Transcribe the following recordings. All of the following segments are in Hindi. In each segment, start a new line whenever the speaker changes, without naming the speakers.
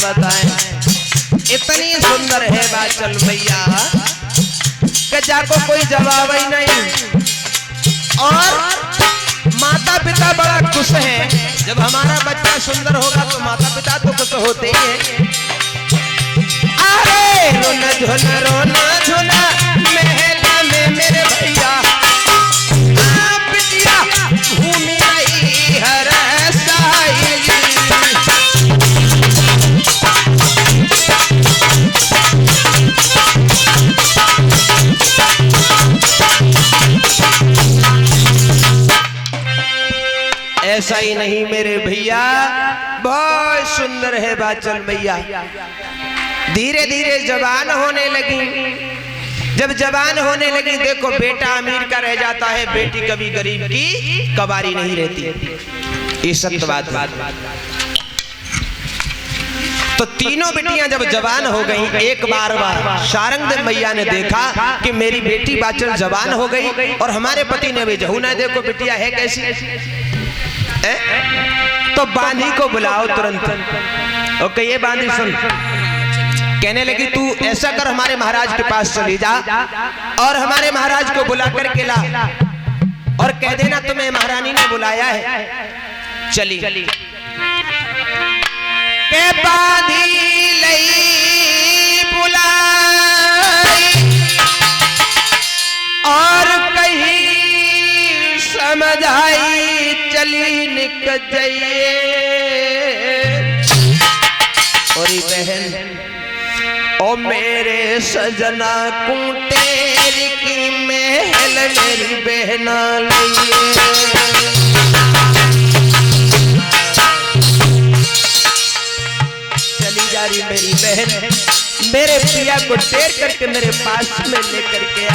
बताएं, इतनी सुंदर है बाचल मैया कि जाको कोई जवाब ही नहीं। और माता पिता बड़ा खुश हैं, जब हमारा बच्चा सुंदर होगा तो माता पिता तो खुश होते ही हैं। अरे रोना झुना महला में मेरे भैया बिटिया भूमि आई हर साई। ऐसा ही नहीं मेरे भैया, बहुत सुंदर है बाचल मैया। धीरे धीरे जवान होने लगी। जब जवान होने लगी, देखो बेटा अमीर का रह जाता है, बेटी कभी गरीब की कबारी नहीं रहती। ये सत्य बात। तो तीनों बेटियां जब जवान हो गई, एक बार शारंग मैया ने देखा कि मेरी बेटी बाचल जवान हो गई और हमारे पति ने भी जहू ना, देखो बिटिया है कैसी। तो बांधी को बुलाओ तुरंत। ओके, ये बांधी सुन, कहने लगी तू ऐसा कर, हमारे महाराज के पास चली जा और हमारे महाराज को बुला करके ला और कह देना तुम्हें महारानी ने बुलाया है। चली के बांधी लई बुलाई और कहीं समझाई, चली निकल जाइए। और बहन ओ मेरे सजना कुटेर की महल मेरी बहना लिए। चली जा रही मेरी बहन, मेरे पिया को टेर करके मेरे पास में लेकर के आ।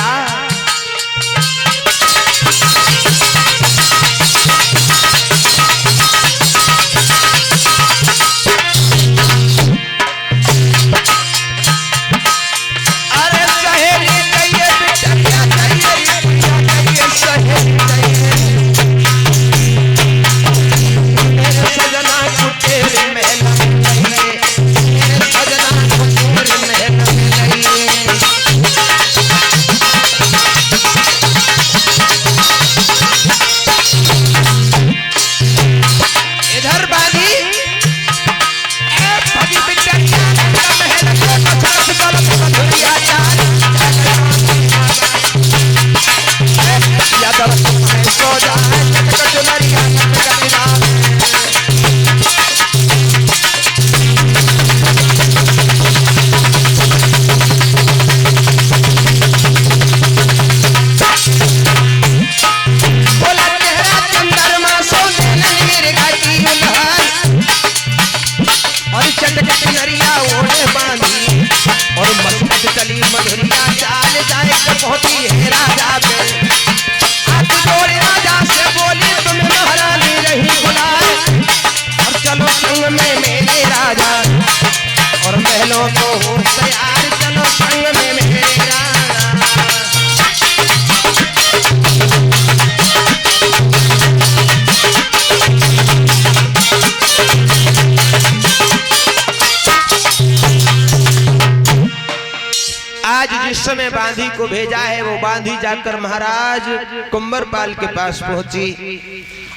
समय बांधी को भेजा है, वो बांधी जाकर महाराज कुंभरपाल के पास पहुंची,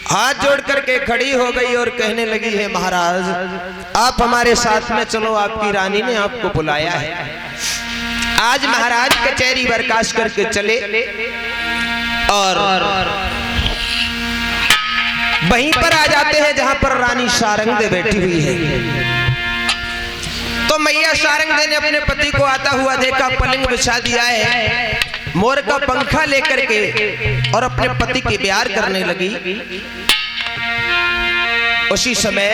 हाथ जोड़ करके खड़ी हो गई और कहने लगी है महाराज आप हमारे साथ में चलो, आपकी रानी ने आपको बुलाया है। आज महाराज कचहरी बर्खास्त करके चले और वहीं पर आ जाते हैं जहां पर रानी सारंगदेव बैठी हुई है। तो मैया सारंगदेव ने अपने पति को आता हुआ देखा, पलंग बिछा दिया है, मोर का पंखा लेकर के और अपने पति की प्यार करने लगी। उसी समय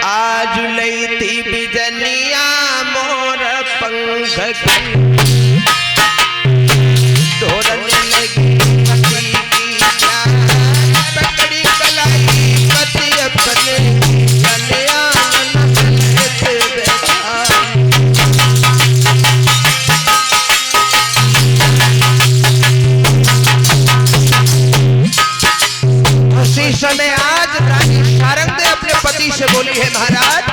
आज लई थी बिजनिया मोर पंख तोड़ने लगी, पति की प्यार पकड़ी कलाई, पति अपने समय आज रानी सारंगदेव अपने पति से बोली है महाराज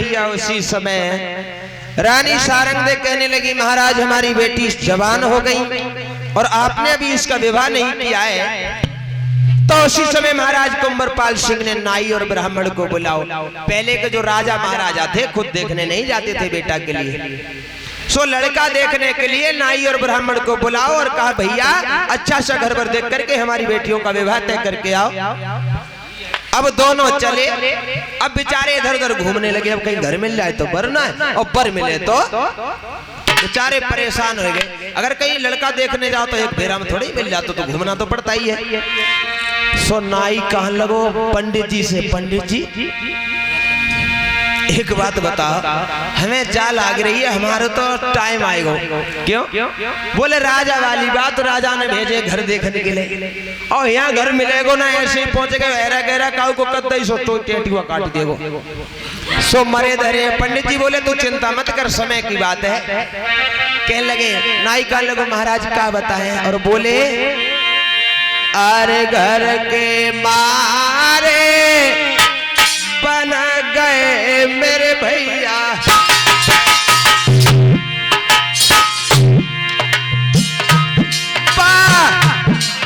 भैया उसी समय रानी सारंगदेव कहने लगी महाराज हमारी बेटी जवान हो गई और आपने अभी इसका विवाह नहीं किया है। तो उसी समय महाराज कुंवरपाल सिंह ने नाई और ब्राह्मण को बुलाओ। पहले के जो राजा महाराजा थे खुद देखने नहीं जाते थे बेटा के लिए, सो लड़का देखने के लिए नाई और ब्राह्मण को बुलाओ और कहा भैया अच्छा सा घर पर देख करके हमारी बेटियों का विवाह तय करके आओ। अब दोनों चले। अब बेचारे इधर उधर घूमने लगे, अब कहीं घर मिल जाए तो वरना और बर मिले तो बेचारे परेशान हो गए। अगर कहीं लड़का देखने जाओ तो एक फेरा में थोड़ी मिल जाता, तो घूमना तो पड़ता ही है। सो नाई कहने लगो पंडित जी से, पंडित जी एक बात बताओ, हमें जा लाग रही है, हमारे तो टाइम आएगा। क्यों? बोले राजा वाली बात, राजा ने भेजे घर देखने के लिए और यहाँ घर मिलेगो ना, ऐसे ही पहुंचे गए गहरा गहरा काऊ को कद्दा ही सो तो टेटुआ काट देगो सो मरे धरे। पंडित जी बोले तू चिंता मत कर, समय की बात है। कहने लगे नाई का लगो महाराज का बताए, और बोले अरे घर के मारे बन गए मेरे भैया,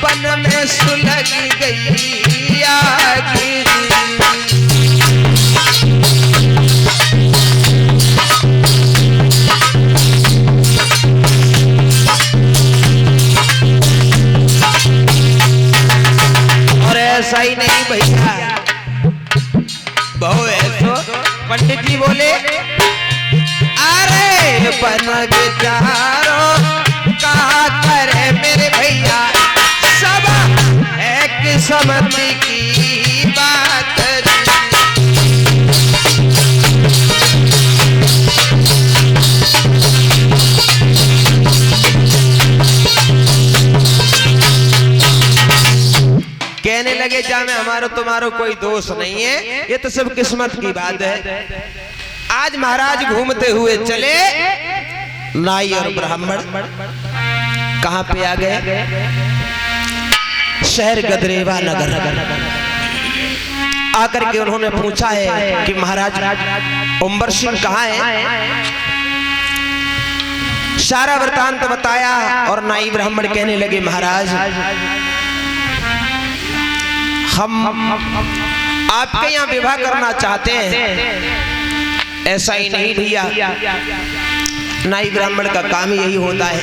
बन में सुलग गई आग। और ऐसा ही नहीं भैया बहु ऐसो। पंडित जी बोले अरे बन बेचारो कहा करे मेरे भैया, सब है किस्मत की बात। कहने लगे जा में हमारा तुम्हारा कोई दोष नहीं है, ये तो सब किस्मत की बात है। आज महाराज घूमते हुए चले, नाई और ब्राह्मण कहां पे आ गए? शहर गदरेवा नगर। आकर के उन्होंने पूछा है कि महाराज उम्बर सिंह कहाँ है? सारा वृतांत बताया और नाई ब्राह्मण कहने लगे महाराज हम आपके यहाँ विवाह करना चाहते हैं। ऐसा ही नहीं भैया, नाई ब्राह्मण का काम यही होता है।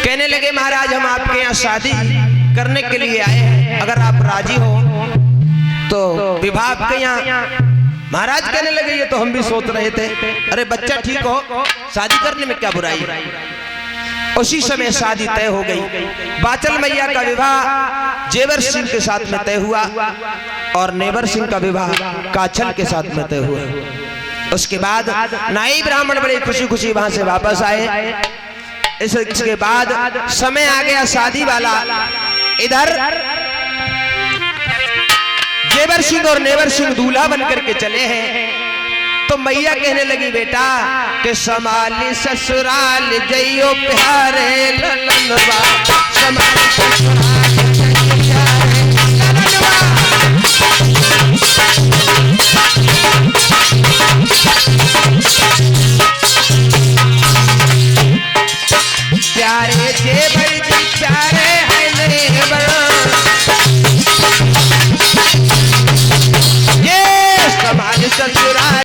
कहने लगे महाराज हम आपके यहाँ शादी करने के लिए आए हैं, अगर आप राजी हो तो विवाह आपके यहाँ। महाराज कहने लगे ये तो हम भी सोच रहे थे, अरे बच्चा ठीक हो, शादी करने में क्या बुराई। उसी समय शादी तय हो गई। बाचल मैया का विवाह जेवर सिंह के साथ में तय हुआ और नेवर सिंह का विवाह काछल के साथ में तय हुआ। उसके बाद नाई ब्राह्मण बड़े खुशी खुशी वहां से वापस आए। इसके बाद समय आ गया शादी वाला। इधर जेवर सिंह और नेवर सिंह दूल्हा बनकर के चले हैं। तो मैया कहने लगी बेटा के समाली ससुराल जइयो प्यारे ललनवा, समाली ससुराल